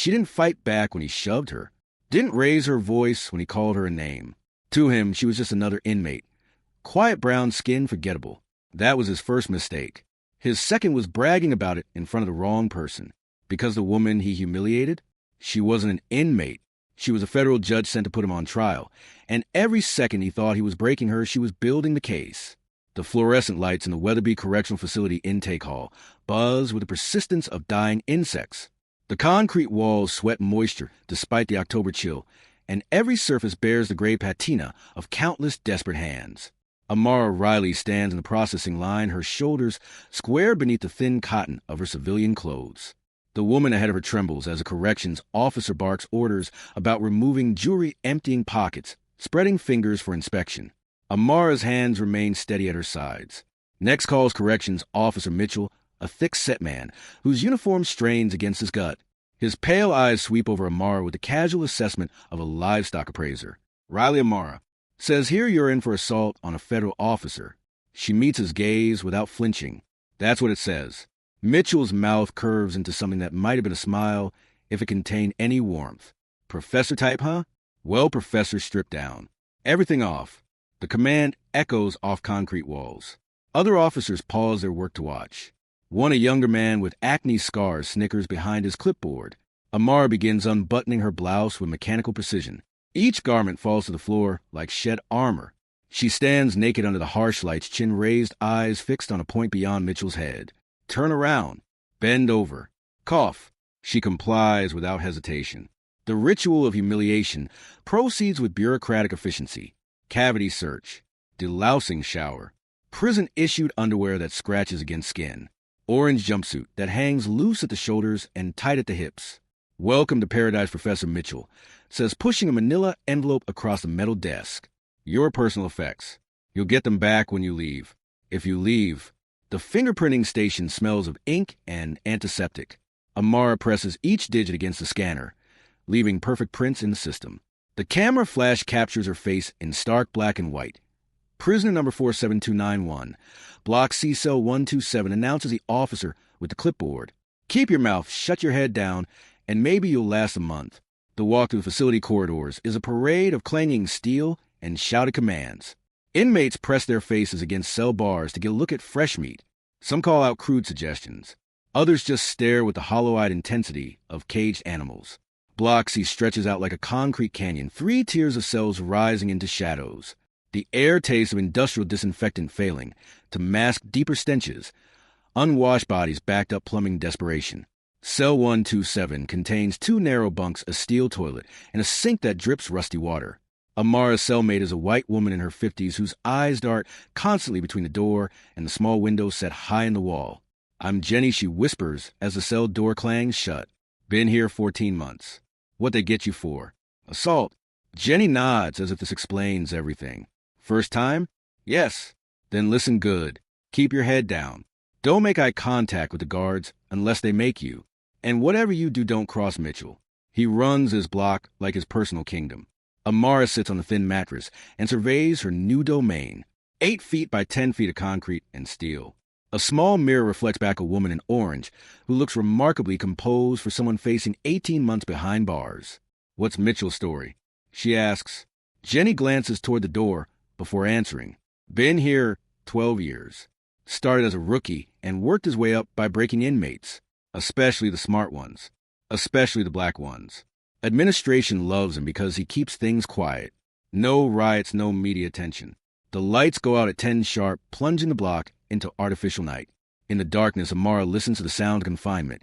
She didn't fight back when he shoved her, didn't raise her voice when he called her a name. To him, she was just another inmate. Quiet brown skin, forgettable. That was his first mistake. His second was bragging about it in front of the wrong person. Because the woman he humiliated, she wasn't an inmate. She was a federal judge sent to put him on trial. And every second he thought he was breaking her, she was building the case. The fluorescent lights in the Weatherby Correctional Facility intake hall buzzed with the persistence of dying insects. The concrete walls sweat moisture despite the October chill, and every surface bears the gray patina of countless desperate hands. Amara Riley stands in the processing line, her shoulders square beneath the thin cotton of her civilian clothes. The woman ahead of her trembles as a corrections officer barks orders about removing jewelry-emptying pockets, spreading fingers for inspection. Amara's hands remain steady at her sides. Next calls Corrections Officer Mitchell, a thick-set man whose uniform strains against his gut. His pale eyes sweep over Amara with the casual assessment of a livestock appraiser. Riley Amara says here you're in for assault on a federal officer. She meets his gaze without flinching. That's what it says. Mitchell's mouth curves into something that might have been a smile if it contained any warmth. Professor type, huh? Well, Professor stripped down. Everything off. The command echoes off concrete walls. Other officers pause their work to watch. One, a younger man with acne scars, snickers behind his clipboard. Amara begins unbuttoning her blouse with mechanical precision. Each garment falls to the floor like shed armor. She stands naked under the harsh lights, chin raised, eyes fixed on a point beyond Mitchell's head. Turn around. Bend over. Cough. She complies without hesitation. The ritual of humiliation proceeds with bureaucratic efficiency. Cavity search. Delousing shower. Prison-issued underwear that scratches against skin. Orange jumpsuit that hangs loose at the shoulders and tight at the hips. Welcome to paradise, Professor Mitchell, says, pushing a manila envelope across the metal desk. Your personal effects. You'll get them back when you leave. If you leave, the fingerprinting station smells of ink and antiseptic. Amara presses each digit against the scanner, leaving perfect prints in the system. The camera flash captures her face in stark black and white. Prisoner number 47291, Block C Cell 127, announces the officer with the clipboard. Keep your mouth, shut your head down, and maybe you'll last a month. The walk through the facility corridors is a parade of clanging steel and shouted commands. Inmates press their faces against cell bars to get a look at fresh meat. Some call out crude suggestions. Others just stare with the hollow-eyed intensity of caged animals. Block C stretches out like a concrete canyon, 3 tiers of cells rising into shadows. The air taste of industrial disinfectant failing to mask deeper stenches. Unwashed bodies backed up plumbing desperation. Cell 127 contains 2 narrow bunks, a steel toilet, and a sink that drips rusty water. Amara's cellmate is a white woman in her 50s whose eyes dart constantly between the door and the small window set high in the wall. I'm Jenny, she whispers as the cell door clangs shut. Been here 14 months. What they get you for? Assault. Jenny nods as if this explains everything. First time? Yes. Then listen good. Keep your head down. Don't make eye contact with the guards unless they make you. And whatever you do, don't cross Mitchell. He runs his block like his personal kingdom. Amara sits on the thin mattress and surveys her new domain. 8 feet by 10 feet of concrete and steel. A small mirror reflects back a woman in orange who looks remarkably composed for someone facing 18 months behind bars. What's Mitchell's story? She asks. Jenny glances toward the door before answering. Been here 12 years. Started as a rookie and worked his way up by breaking inmates, especially the smart ones, especially the black ones. Administration loves him because he keeps things quiet. No riots, no media attention. The lights go out at 10 sharp, plunging the block into artificial night. In the darkness, Amara listens to the sound of confinement.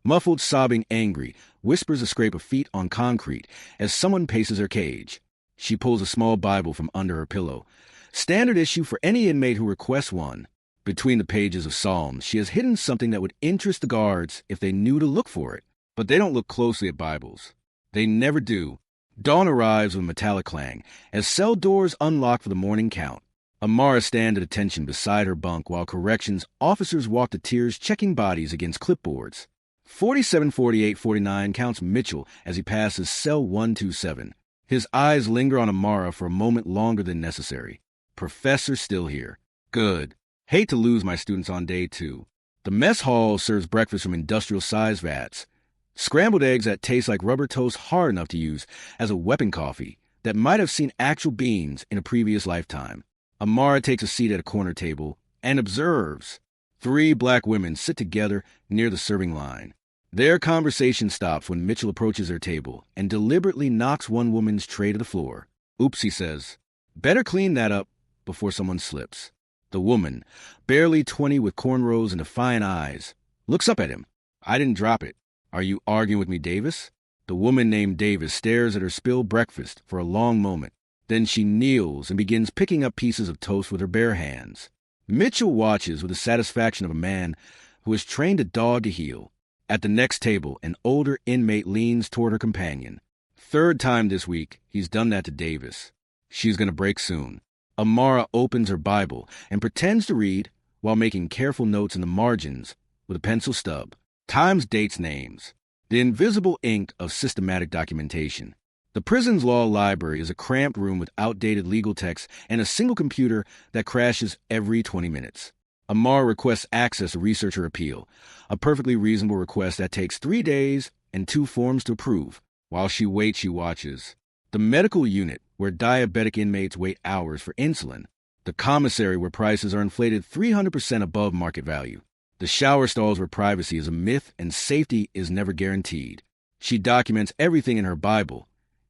Muffled, sobbing, angry, whispers a scrape of feet on concrete as someone paces her cage. She pulls a small Bible from under her pillow. Standard issue for any inmate who requests one. Between the pages of Psalms, she has hidden something that would interest the guards if they knew to look for it. But they don't look closely at Bibles. They never do. Dawn arrives with a metallic clang as cell doors unlock for the morning count. Amara stands at attention beside her bunk while corrections officers walk the tiers checking bodies against clipboards. 47, 48, 49 counts Mitchell as he passes cell 127. His eyes linger on Amara for a moment longer than necessary. Professor's still here. Good. Hate to lose my students on day 2. The mess hall serves breakfast from industrial-sized vats. Scrambled eggs that taste like rubber toast hard enough to use as a weapon coffee that might have seen actual beans in a previous lifetime. Amara takes a seat at a corner table and observes 3 black women sit together near the serving line. Their conversation stops when Mitchell approaches their table and deliberately knocks one woman's tray to the floor. "Oops," he says. "Better clean that up before someone slips." The woman, barely 20 with cornrows and defiant eyes, looks up at him. "I didn't drop it. Are you arguing with me, Davis?" The woman named Davis stares at her spilled breakfast for a long moment. Then she kneels and begins picking up pieces of toast with her bare hands. Mitchell watches with the satisfaction of a man who has trained a dog to heel. At the next table, an older inmate leans toward her companion. 3rd time this week, he's done that to Davis. She's going to break soon. Amara opens her Bible and pretends to read while making careful notes in the margins with a pencil stub. Times, dates, names. The invisible ink of systematic documentation. The prison's law library is a cramped room with outdated legal texts and a single computer that crashes every 20 minutes. Amara requests access to research her appeal, a perfectly reasonable request that takes 3 days and 2 forms to approve. While she waits, she watches. The medical unit, where diabetic inmates wait hours for insulin. The commissary, where prices are inflated 300% above market value. The shower stalls, where privacy is a myth and safety is never guaranteed. She documents everything in her Bible,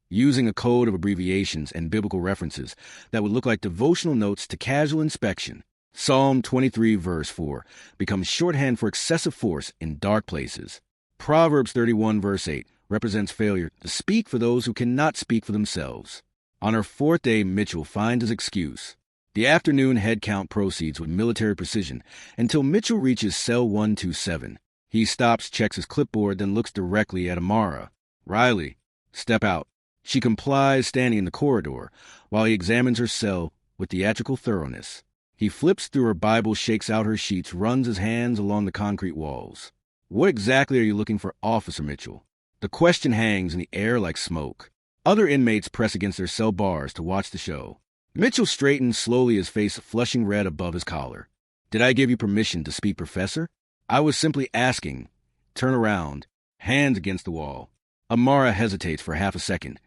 using a code of abbreviations and biblical references that would look like devotional notes to casual inspection. Psalm 23 verse 4 becomes shorthand for excessive force in dark places. Proverbs 31 verse 8 represents failure to speak for those who cannot speak for themselves. On her 4th day, Mitchell finds his excuse. The afternoon head count proceeds with military precision until Mitchell reaches cell 127. He stops, checks his clipboard, then looks directly at Amara. "Riley, step out." She complies, standing in the corridor, while he examines her cell with theatrical thoroughness. He flips through her Bible, shakes out her sheets, runs his hands along the concrete walls. "What exactly are you looking for, Officer Mitchell?" The question hangs in the air like smoke. Other inmates press against their cell bars to watch the show. Mitchell straightens slowly, his face flushing red above his collar. "Did I give you permission to speak, Professor?" "I was simply asking." Turn around, hands against the wall. Amara hesitates for half a second,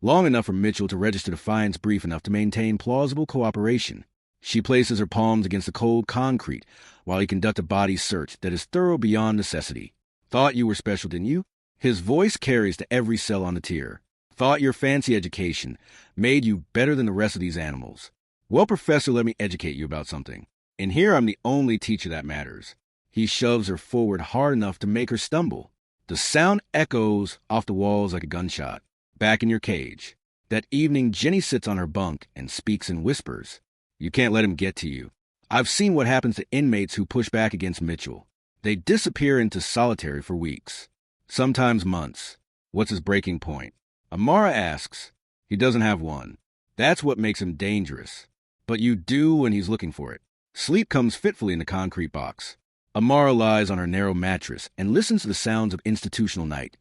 long enough for Mitchell to register defiance brief enough to maintain plausible cooperation. She places her palms against the cold concrete while he conducts a body search that is thorough beyond necessity. "Thought you were special, didn't you?" His voice carries to every cell on the tier. "Thought your fancy education made you better than the rest of these animals. Well, Professor, let me educate you about something. In here, I'm the only teacher that matters." He shoves her forward hard enough to make her stumble. The sound echoes off the walls like a gunshot. "Back in your cage." That evening, Jenny sits on her bunk and speaks in whispers. "You can't let him get to you. I've seen what happens to inmates who push back against Mitchell. They disappear into solitary for weeks, sometimes months. What's his breaking point?" Amara asks. "He doesn't have one. That's what makes him dangerous. But you do when he's looking for it." Sleep comes fitfully in the concrete box. Amara lies on her narrow mattress and listens to the sounds of institutional night.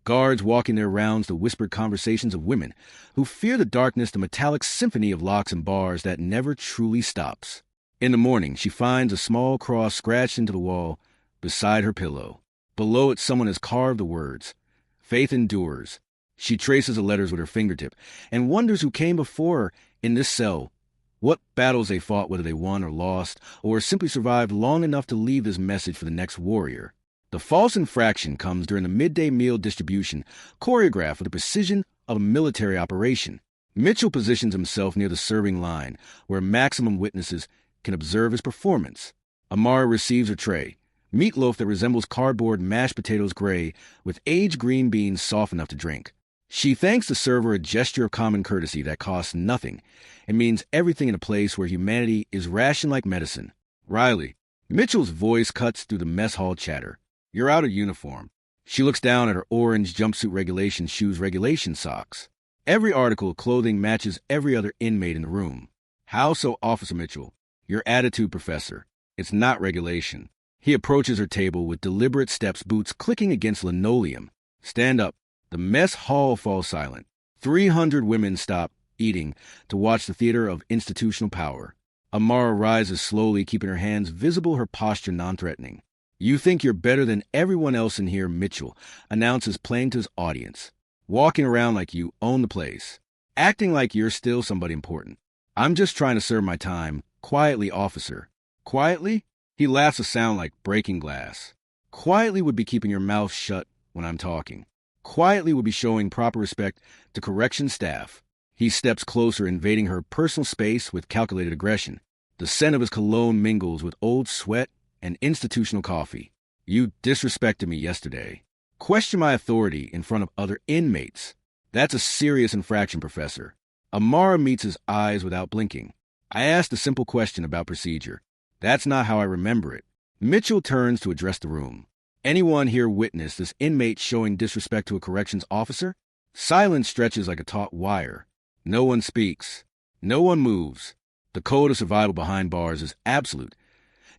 Guards walking their rounds, the whispered conversations of women who fear the darkness, the metallic symphony of locks and bars that never truly stops. In the morning, she finds a small cross scratched into the wall beside her pillow. Below it, someone has carved the words, "Faith endures." She traces the letters with her fingertip and wonders who came before her in this cell, what battles they fought, whether they won or lost, or simply survived long enough to leave this message for the next warrior. The false infraction comes during the midday meal distribution, choreographed with the precision of a military operation. Mitchell positions himself near the serving line, where maximum witnesses can observe his performance. Amara receives her tray, meatloaf that resembles cardboard, mashed potatoes gray, with aged green beans soft enough to drink. She thanks the server, a gesture of common courtesy that costs nothing and means everything in a place where humanity is rationed like medicine. "Riley." Mitchell's voice cuts through the mess hall chatter. "You're out of uniform." She looks down at her orange jumpsuit regulation shoes, regulation socks. Every article of clothing matches every other inmate in the room. "How so, Officer Mitchell?" "Your attitude, Professor. It's not regulation." He approaches her table with deliberate steps, boots clicking against linoleum. "Stand up." The mess hall falls silent. 300 women stop eating to watch the theater of institutional power. Amara rises slowly, keeping her hands visible, her posture non-threatening. You think you're better than everyone else in here, Mitchell announces plain to his audience, walking around like you own the place, acting like you're still somebody important. I'm just trying to serve my time. Quietly, officer. Quietly? He laughs a sound like breaking glass. Quietly would be keeping your mouth shut when I'm talking. Quietly would be showing proper respect to corrections staff. He steps closer, invading her personal space with calculated aggression. The scent of his cologne mingles with old sweat and institutional coffee. You disrespected me yesterday. Question my authority in front of other inmates. That's a serious infraction, Professor. Amara meets his eyes without blinking. I asked a simple question about procedure. That's not how I remember it. Mitchell turns to address the room. Anyone here witnessed this inmate showing disrespect to a corrections officer? Silence stretches like a taut wire. No one speaks. No one moves. The code of survival behind bars is absolute.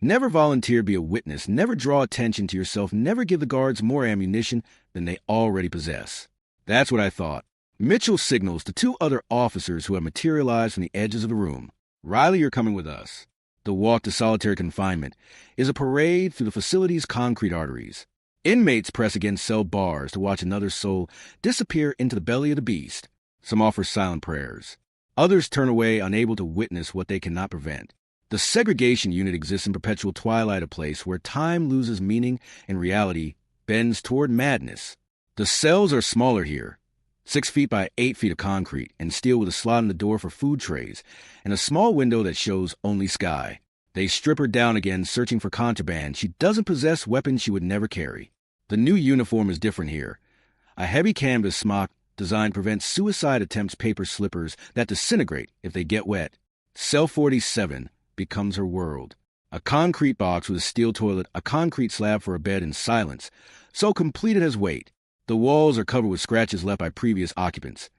Never volunteer to be a witness. Never draw attention to yourself. Never give the guards more ammunition than they already possess. That's what I thought. Mitchell signals to two other officers who have materialized from the edges of the room. Riley, you're coming with us. The walk to solitary confinement is a parade through the facility's concrete arteries. Inmates press against cell bars to watch another soul disappear into the belly of the beast. Some offer silent prayers. Others turn away, unable to witness what they cannot prevent. The segregation unit exists in perpetual twilight, a place where time loses meaning and reality bends toward madness. The cells are smaller here, 6 feet by 8 feet of concrete and steel with a slot in the door for food trays and a small window that shows only sky. They strip her down again, searching for contraband. She doesn't possess weapons she would never carry. The new uniform is different here. A heavy canvas smock designed to prevent suicide attempts, paper slippers that disintegrate if they get wet. Cell 47 becomes her world. A concrete box with a steel toilet, a concrete slab for a bed, and silence, so complete it has weight. The walls are covered with scratches left by previous occupants.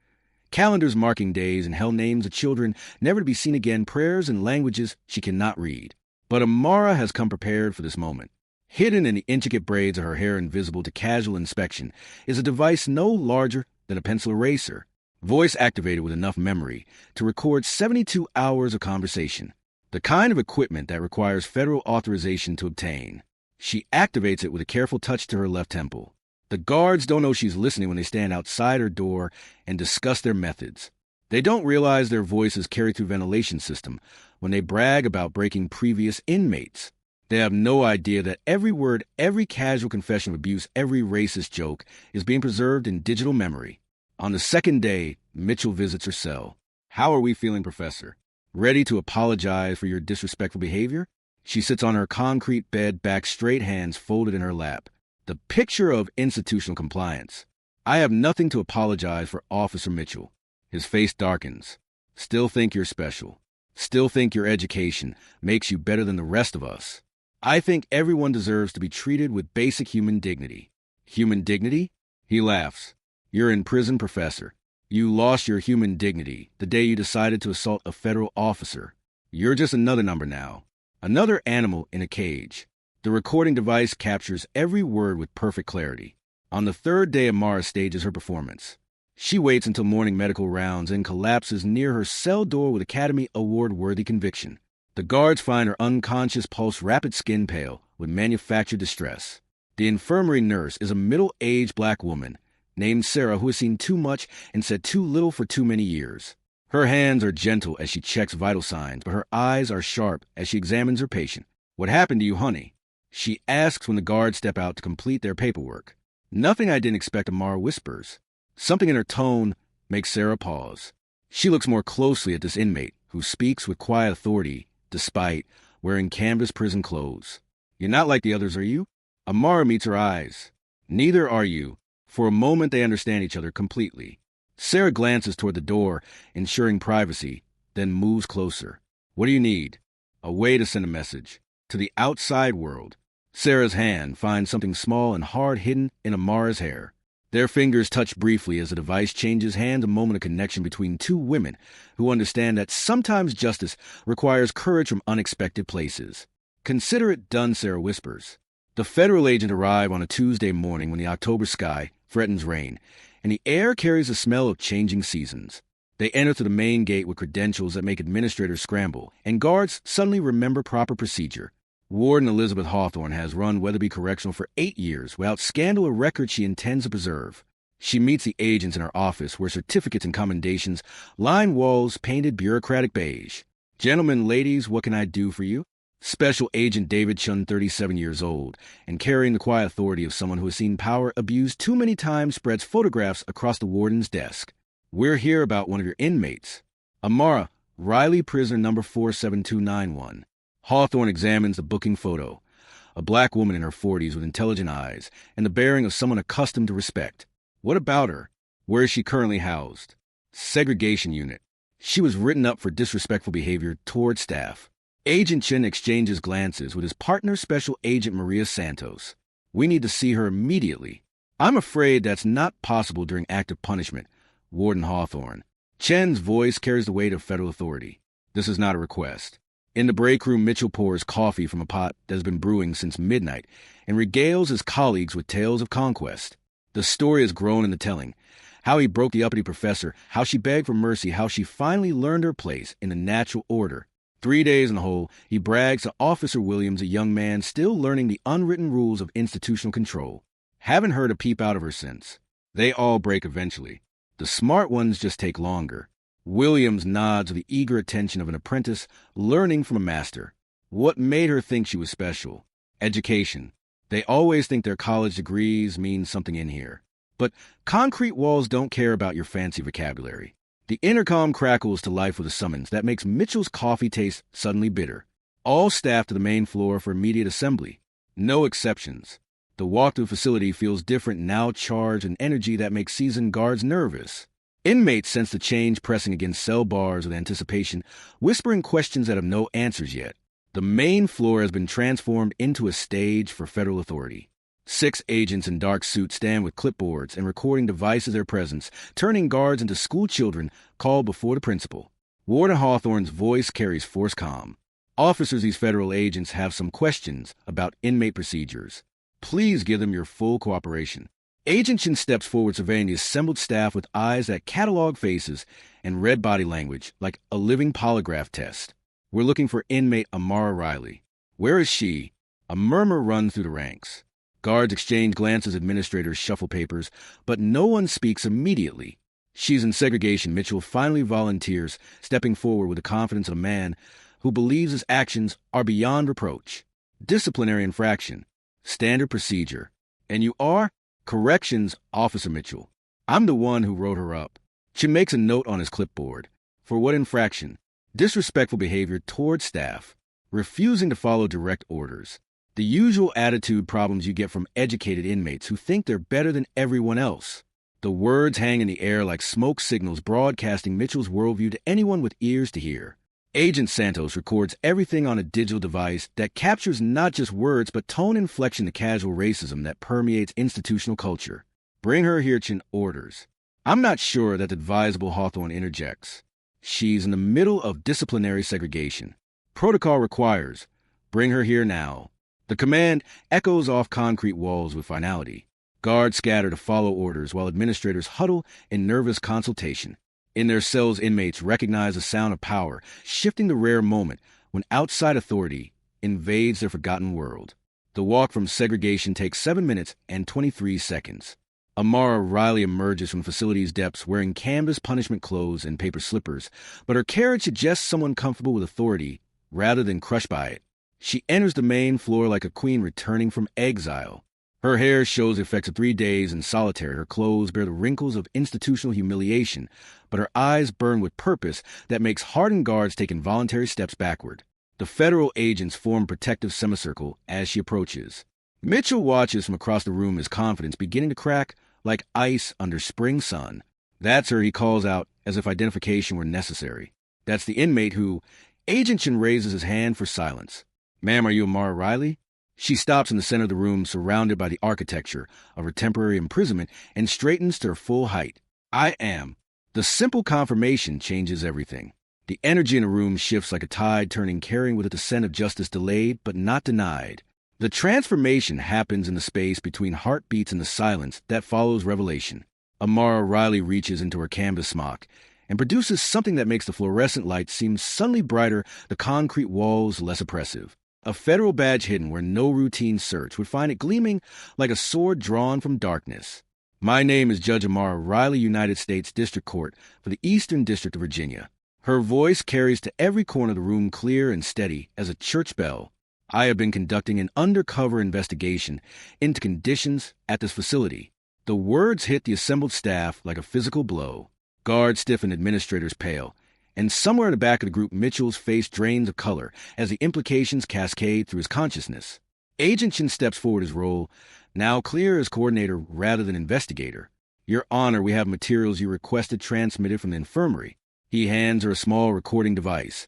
Calendars marking days and hell names of children never to be seen again, prayers in languages she cannot read. But Amara has come prepared for this moment. Hidden in the intricate braids of her hair, invisible to casual inspection, is a device no larger than a pencil eraser, voice activated with enough memory to record 72 hours of conversation. The kind of equipment that requires federal authorization to obtain. She activates it with a careful touch to her left temple. The guards don't know she's listening when they stand outside her door and discuss their methods. They don't realize their voices carry through ventilation system when they brag about breaking previous inmates. They have no idea that every word, every casual confession of abuse, every racist joke is being preserved in digital memory. On the second day, Mitchell visits her cell. How are we feeling, Professor? Ready to apologize for your disrespectful behavior? She sits on her concrete bed, back straight, hands folded in her lap. The picture of institutional compliance. I have nothing to apologize for, Officer Mitchell. His face darkens. Still think you're special. Still think your education makes you better than the rest of us. I think everyone deserves to be treated with basic human dignity. Human dignity? He laughs. You're in prison, Professor. You lost your human dignity the day you decided to assault a federal officer. You're just another number now. Another animal in a cage. The recording device captures every word with perfect clarity. On the third day, Amara stages her performance. She waits until morning medical rounds and collapses near her cell door with Academy Award-worthy conviction. The guards find her unconscious, pulse rapid, skin pale with manufactured distress. The infirmary nurse is a middle-aged black woman named Sarah who has seen too much and said too little for too many years. Her hands are gentle as she checks vital signs, but her eyes are sharp as she examines her patient. What happened to you, honey? She asks when the guards step out to complete their paperwork. Nothing I didn't expect, Amara whispers. Something in her tone makes Sarah pause. She looks more closely at this inmate, who speaks with quiet authority, despite wearing canvas prison clothes. You're not like the others, are you? Amara meets her eyes. Neither are you. For a moment, they understand each other completely. Sarah glances toward the door, ensuring privacy, then moves closer. What do you need? A way to send a message. To the outside world. Sarah's hand finds something small and hard hidden in Amara's hair. Their fingers touch briefly as the device changes hands, a moment of connection between two women who understand that sometimes justice requires courage from unexpected places. Consider it done, Sarah whispers. The federal agent arrive on a Tuesday morning when the October sky threatens rain, and the air carries the smell of changing seasons. They enter through the main gate with credentials that make administrators scramble, and guards suddenly remember proper procedure. Warden Elizabeth Hawthorne has run Weatherby Correctional for 8 years without scandal, a record she intends to preserve. She meets the agents in her office where certificates and commendations line walls painted bureaucratic beige. Gentlemen, ladies, what can I do for you? Special Agent David Chun, 37 years old, and carrying the quiet authority of someone who has seen power abused too many times, spreads photographs across the warden's desk. We're here about one of your inmates. Amara, Riley, prisoner number 47291. Hawthorne examines the booking photo. A black woman in her 40s with intelligent eyes and the bearing of someone accustomed to respect. What about her? Where is she currently housed? Segregation unit. She was written up for disrespectful behavior toward staff. Agent Chin exchanges glances with his partner, Special Agent Maria Santos. We need to see her immediately. I'm afraid that's not possible during active punishment. Warden Hawthorne. Chen's voice carries the weight of federal authority. This is not a request. In the break room, Mitchell pours coffee from a pot that has been brewing since midnight and regales his colleagues with tales of conquest. The story has grown in the telling. How he broke the uppity professor, how she begged for mercy, how she finally learned her place in the natural order. 3 days in the hole, he brags to Officer Williams, a young man still learning the unwritten rules of institutional control. Haven't heard a peep out of her since. They all break eventually. The smart ones just take longer. Williams nods with the eager attention of an apprentice learning from a master. What made her think she was special? Education. They always think their college degrees mean something in here. But concrete walls don't care about your fancy vocabulary. The intercom crackles to life with a summons that makes Mitchell's coffee taste suddenly bitter. All staff to the main floor for immediate assembly. No exceptions. The walk-through facility feels different now, charged an energy that makes seasoned guards nervous. Inmates sense the change pressing against cell bars with anticipation, whispering questions that have no answers yet. The main floor has been transformed into a stage for federal authority. 6 agents in dark suits stand with clipboards and recording devices their presence, turning guards into school children called before the principal. Warden Hawthorne's voice carries forced calm. Officers, these federal agents have some questions about inmate procedures. Please give them your full cooperation. Agent Chin steps forward, surveying the assembled staff with eyes that catalog faces and read body language like a living polygraph test. We're looking for inmate Amara Riley. Where is she? A murmur runs through the ranks. Guards exchange glances, administrators shuffle papers, but no one speaks immediately. She's in segregation. Mitchell finally volunteers, stepping forward with the confidence of a man who believes his actions are beyond reproach. Disciplinary infraction. Standard procedure. And you are? Corrections, Officer Mitchell. I'm the one who wrote her up. Chin makes a note on his clipboard. For what infraction? Disrespectful behavior toward staff. Refusing to follow direct orders. The usual attitude problems you get from educated inmates who think they're better than everyone else. The words hang in the air like smoke signals, broadcasting Mitchell's worldview to anyone with ears to hear. Agent Santos records everything on a digital device that captures not just words but tone, inflection, the casual racism that permeates institutional culture. Bring her here, Chin orders. I'm not sure that advisable, Hawthorne interjects. She's in the middle of disciplinary segregation. Protocol requires. Bring her here now. The command echoes off concrete walls with finality. Guards scatter to follow orders while administrators huddle in nervous consultation. In their cells, inmates recognize the sound of power, shifting the rare moment when outside authority invades their forgotten world. The walk from segregation takes 7 minutes and 23 seconds. Amara Riley emerges from the facility's depths wearing canvas punishment clothes and paper slippers, but her carriage suggests someone comfortable with authority rather than crushed by it. She enters the main floor like a queen returning from exile. Her hair shows the effects of 3 days in solitary. Her clothes bear the wrinkles of institutional humiliation, but her eyes burn with purpose that makes hardened guards take involuntary steps backward. The federal agents form a protective semicircle as she approaches. Mitchell watches from across the room, his confidence beginning to crack like ice under spring sun. That's her, he calls out as if identification were necessary. That's the inmate who... Agent Chin raises his hand for silence. Ma'am, are you Amara Riley? She stops in the center of the room, surrounded by the architecture of her temporary imprisonment, and straightens to her full height. I am. The simple confirmation changes everything. The energy in the room shifts like a tide turning, carrying with it the scent of justice delayed but not denied. The transformation happens in the space between heartbeats and the silence that follows revelation. Amara Riley reaches into her canvas smock and produces something that makes the fluorescent light seem suddenly brighter, the concrete walls less oppressive. A federal badge hidden where no routine search would find it gleaming like a sword drawn from darkness. My name is Judge Amara Riley, United States District Court for the Eastern District of Virginia. Her voice carries to every corner of the room clear and steady as a church bell. I have been conducting an undercover investigation into conditions at this facility. The words hit the assembled staff like a physical blow. Guards stiff and administrators pale. And somewhere in the back of the group, Mitchell's face drains of color as the implications cascade through his consciousness. Agent Chin steps forward his role, now clear as coordinator rather than investigator. Your Honor, we have materials you requested transmitted from the infirmary. He hands her a small recording device,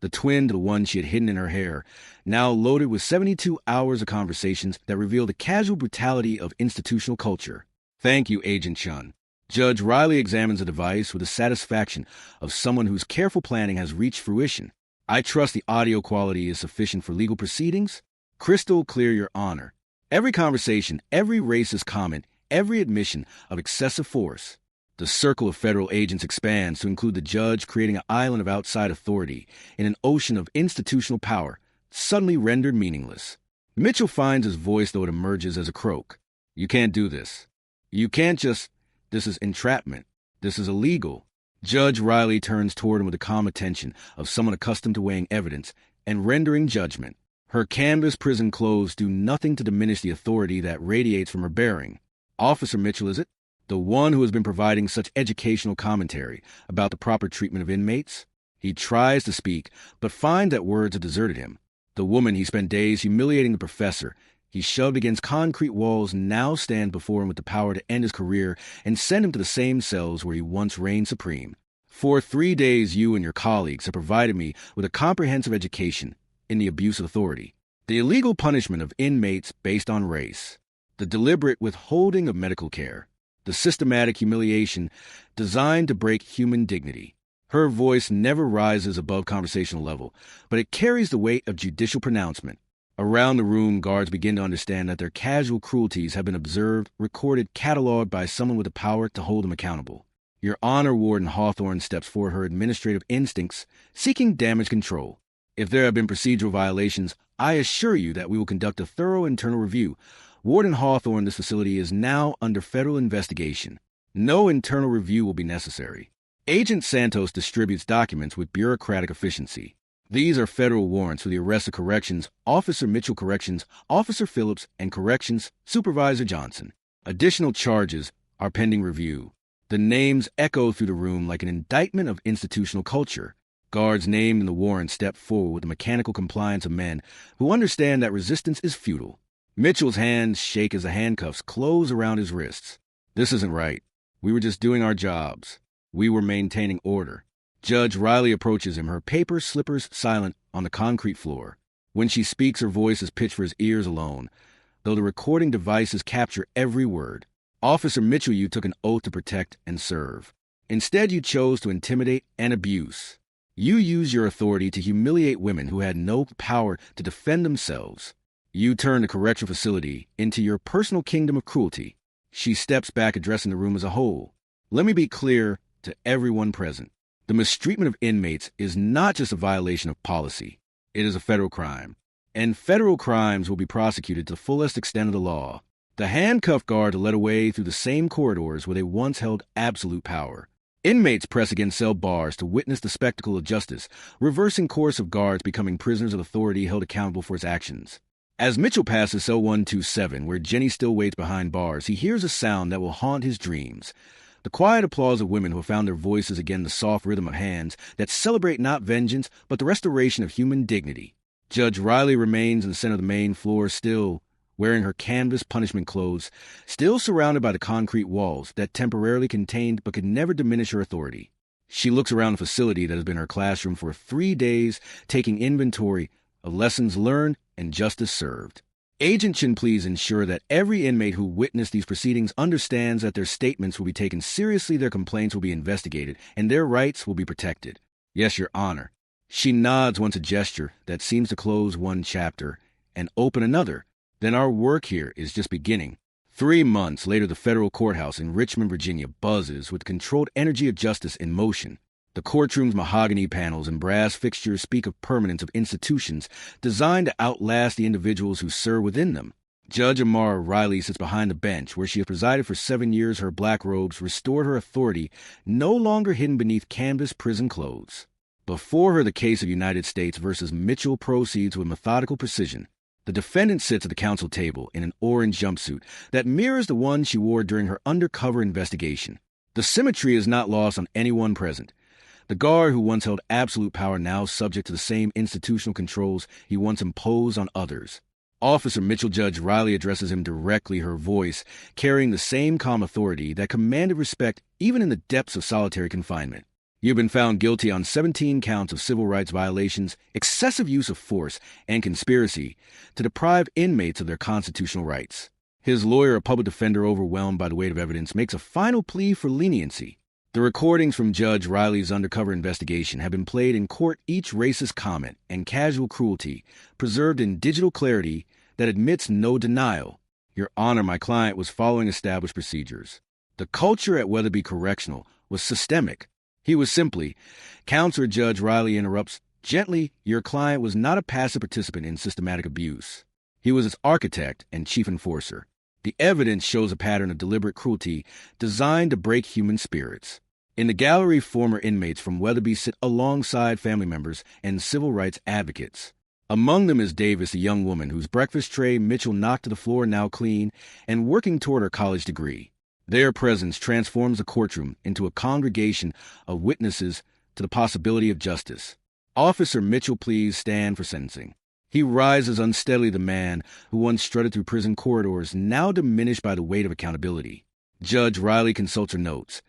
the twin to the one she had hidden in her hair, now loaded with 72 hours of conversations that reveal the casual brutality of institutional culture. Thank you, Agent Chun. Judge Riley examines the device with the satisfaction of someone whose careful planning has reached fruition. I trust the audio quality is sufficient for legal proceedings. Crystal clear, Your Honor. Every conversation, every racist comment, every admission of excessive force. The circle of federal agents expands to include the judge, creating an island of outside authority in an ocean of institutional power, suddenly rendered meaningless. Mitchell finds his voice, though it emerges as a croak. You can't do this. You can't just... This is entrapment. This is illegal. Judge Riley turns toward him with the calm attention of someone accustomed to weighing evidence and rendering judgment. Her canvas prison clothes do nothing to diminish the authority that radiates from her bearing. Officer Mitchell, is it? The one who has been providing such educational commentary about the proper treatment of inmates? He tries to speak, but finds that words have deserted him. The woman he spent days humiliating the professor, he shoved against concrete walls, now stand before him with the power to end his career and send him to the same cells where he once reigned supreme. For 3 days, you and your colleagues have provided me with a comprehensive education in the abuse of authority, the illegal punishment of inmates based on race, the deliberate withholding of medical care, the systematic humiliation designed to break human dignity. Her voice never rises above conversational level, but it carries the weight of judicial pronouncement. Around the room, guards begin to understand that their casual cruelties have been observed, recorded, cataloged by someone with the power to hold them accountable. Your Honor, Warden Hawthorne steps forward, her administrative instincts, seeking damage control. If there have been procedural violations, I assure you that we will conduct a thorough internal review. Warden Hawthorne, this facility is now under federal investigation. No internal review will be necessary. Agent Santos distributes documents with bureaucratic efficiency. These are federal warrants for the arrest of Corrections Officer Mitchell, Corrections Officer Phillips, and Corrections Supervisor Johnson. Additional charges are pending review. The names echo through the room like an indictment of institutional culture. Guards named in the warrant step forward with the mechanical compliance of men who understand that resistance is futile. Mitchell's hands shake as the handcuffs close around his wrists. This isn't right. We were just doing our jobs. We were maintaining order. Judge Riley approaches him, her paper slippers silent on the concrete floor. When she speaks, her voice is pitched for his ears alone, though the recording devices capture every word. Officer Mitchell, you took an oath to protect and serve. Instead, you chose to intimidate and abuse. You used your authority to humiliate women who had no power to defend themselves. You turned the correctional facility into your personal kingdom of cruelty. She steps back, addressing the room as a whole. Let me be clear to everyone present. The mistreatment of inmates is not just a violation of policy. It is a federal crime. And federal crimes will be prosecuted to the fullest extent of the law. The handcuffed guards are led away through the same corridors where they once held absolute power. Inmates press against cell bars to witness the spectacle of justice, reversing course of guards becoming prisoners of authority held accountable for its actions. As Mitchell passes cell 127, where Jenny still waits behind bars, he hears a sound that will haunt his dreams. The quiet applause of women who have found their voices again, the soft rhythm of hands that celebrate not vengeance, but the restoration of human dignity. Judge Riley remains in the center of the main floor, still wearing her canvas punishment clothes, still surrounded by the concrete walls that temporarily contained but could never diminish her authority. She looks around the facility that has been her classroom for 3 days, taking inventory of lessons learned and justice served. Agent Chin, please ensure that every inmate who witnessed these proceedings understands that their statements will be taken seriously, their complaints will be investigated, and their rights will be protected. Yes, Your Honor. She nods once, a gesture that seems to close one chapter and open another. Then our work here is just beginning. 3 months later, the federal courthouse in Richmond, Virginia buzzes with the controlled energy of justice in motion. The courtroom's mahogany panels and brass fixtures speak of permanence of institutions designed to outlast the individuals who serve within them. Judge Amara Riley sits behind the bench, where she has presided for 7 years. Her black robes restored her authority, no longer hidden beneath canvas prison clothes. Before her, the case of United States versus Mitchell proceeds with methodical precision. The defendant sits at the counsel table in an orange jumpsuit that mirrors the one she wore during her undercover investigation. The symmetry is not lost on anyone present. The guard who once held absolute power now subject to the same institutional controls he once imposed on others. Officer Mitchell Judge Riley addresses him directly, her voice carrying the same calm authority that commanded respect even in the depths of solitary confinement. You've been found guilty on 17 counts of civil rights violations, excessive use of force, and conspiracy to deprive inmates of their constitutional rights. His lawyer, a public defender overwhelmed by the weight of evidence, makes a final plea for leniency. The recordings from Judge Riley's undercover investigation have been played in court, each racist comment and casual cruelty preserved in digital clarity that admits no denial. Your Honor, my client was following established procedures. The culture at Weatherby Correctional was systemic. He was simply, Counselor Judge Riley interrupts gently, your client was not a passive participant in systematic abuse. He was its architect and chief enforcer. The evidence shows a pattern of deliberate cruelty designed to break human spirits. In the gallery, former inmates from Weatherby sit alongside family members and civil rights advocates. Among them is Davis, a young woman whose breakfast tray Mitchell knocked to the floor, now clean, and working toward her college degree. Their presence transforms the courtroom into a congregation of witnesses to the possibility of justice. Officer Mitchell, please stand for sentencing. He rises unsteadily, the man who once strutted through prison corridors, now diminished by the weight of accountability. Judge Riley consults her notes,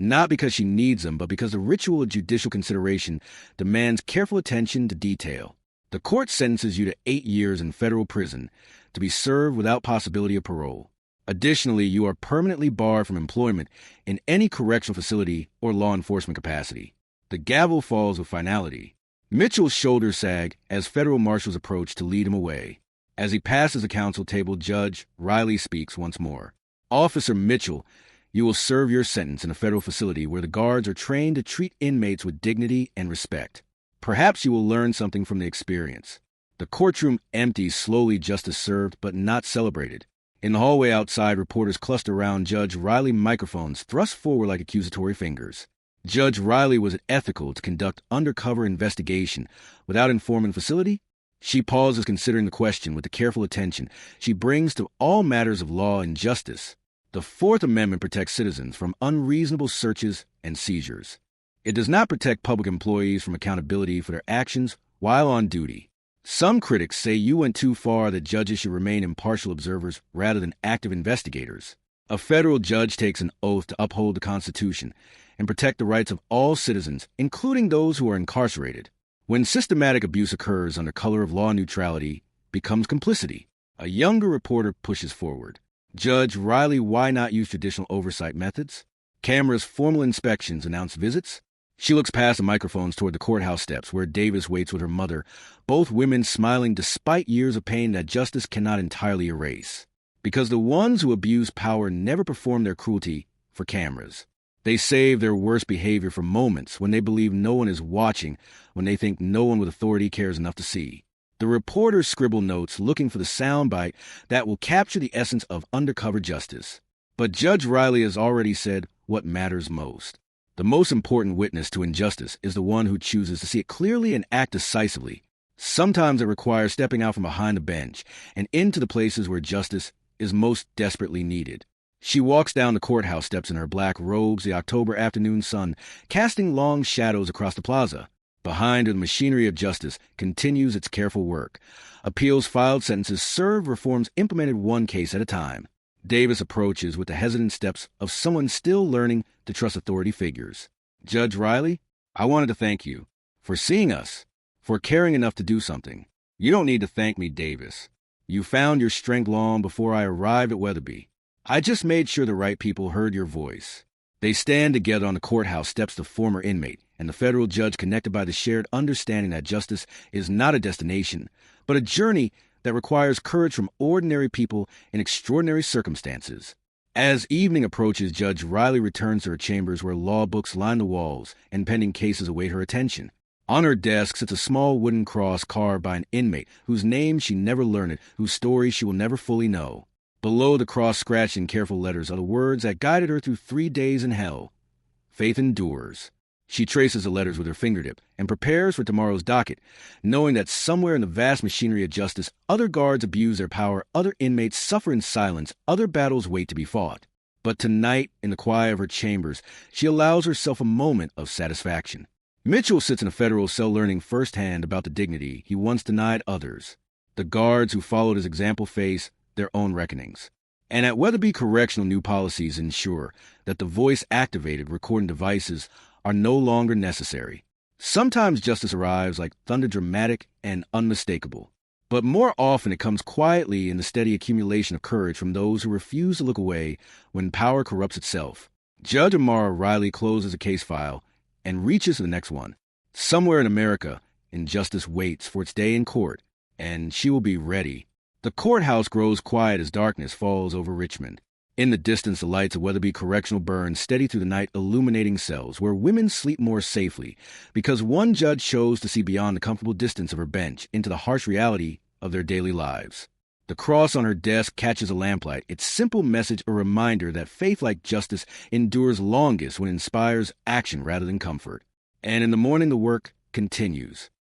not because she needs them, but because the ritual of judicial consideration demands careful attention to detail. The court sentences you to 8 years in federal prison to be served without possibility of parole. Additionally, you are permanently barred from employment in any correctional facility or law enforcement capacity. The gavel falls with finality. Mitchell's shoulders sag as federal marshals approach to lead him away. As he passes the counsel table, Judge Riley speaks once more. Officer Mitchell, you will serve your sentence in a federal facility where the guards are trained to treat inmates with dignity and respect. Perhaps you will learn something from the experience. The courtroom empties slowly, justice served, but not celebrated. In the hallway outside, reporters cluster around Judge Riley, microphones thrust forward like accusatory fingers. Judge Riley, was it ethical to conduct undercover investigation without informing the facility? She pauses, considering the question with the careful attention she brings to all matters of law and justice. The Fourth Amendment protects citizens from unreasonable searches and seizures. It does not protect public employees from accountability for their actions while on duty. Some critics say you went too far, that judges should remain impartial observers rather than active investigators. A federal judge takes an oath to uphold the Constitution and protect the rights of all citizens, including those who are incarcerated. When systematic abuse occurs under color of law neutrality, becomes complicity. A younger reporter pushes forward. Judge Riley, why not use traditional oversight methods? Cameras, formal inspections, announce visits. She looks past the microphones toward the courthouse steps, where Davis waits with her mother, both women smiling despite years of pain that justice cannot entirely erase. Because the ones who abuse power never perform their cruelty for cameras. They save their worst behavior for moments when they believe no one is watching, when they think no one with authority cares enough to see. The reporters scribble notes, looking for the soundbite that will capture the essence of undercover justice. But Judge Riley has already said what matters most. The most important witness to injustice is the one who chooses to see it clearly and act decisively. Sometimes it requires stepping out from behind the bench and into the places where justice is most desperately needed. She walks down the courthouse steps in her black robes, the October afternoon sun casting long shadows across the plaza. Behind her, the machinery of justice continues its careful work. Appeals filed, sentences served, reforms implemented, one case at a time. Davis approaches with the hesitant steps of someone still learning to trust authority figures. Judge Riley, I wanted to thank you for seeing us, for caring enough to do something. You don't need to thank me, Davis. You found your strength long before I arrived at Weatherby. I just made sure the right people heard your voice. They stand together on the courthouse steps, the former inmate and the federal judge, connected by the shared understanding that justice is not a destination, but a journey that requires courage from ordinary people in extraordinary circumstances. As evening approaches, Judge Riley returns to her chambers where law books line the walls and pending cases await her attention. On her desk sits a small wooden cross carved by an inmate whose name she never learned, whose story she will never fully know. Below the cross, scratched in careful letters, are the words that guided her through 3 days in hell. Faith endures. She traces the letters with her fingertip and prepares for tomorrow's docket, knowing that somewhere in the vast machinery of justice, other guards abuse their power, other inmates suffer in silence, other battles wait to be fought. But tonight, in the quiet of her chambers, she allows herself a moment of satisfaction. Mitchell sits in a federal cell learning firsthand about the dignity he once denied others. The guards who followed his example face their own reckonings. And at Weatherby Correctional, new policies ensure that the voice-activated recording devices are no longer necessary. Sometimes justice arrives like thunder, dramatic and unmistakable. But more often it comes quietly in the steady accumulation of courage from those who refuse to look away when power corrupts itself. Judge Amara Riley closes a case file and reaches to the next one. Somewhere in America, injustice waits for its day in court, and she will be ready. The courthouse grows quiet as darkness falls over Richmond. In the distance, the lights of Weatherby Correctional burn steady through the night, illuminating cells where women sleep more safely, because one judge chose to see beyond the comfortable distance of her bench into the harsh reality of their daily lives. The cross on her desk catches a lamplight, its simple message a reminder that faith like justice endures longest when it inspires action rather than comfort. And in the morning, the work continues.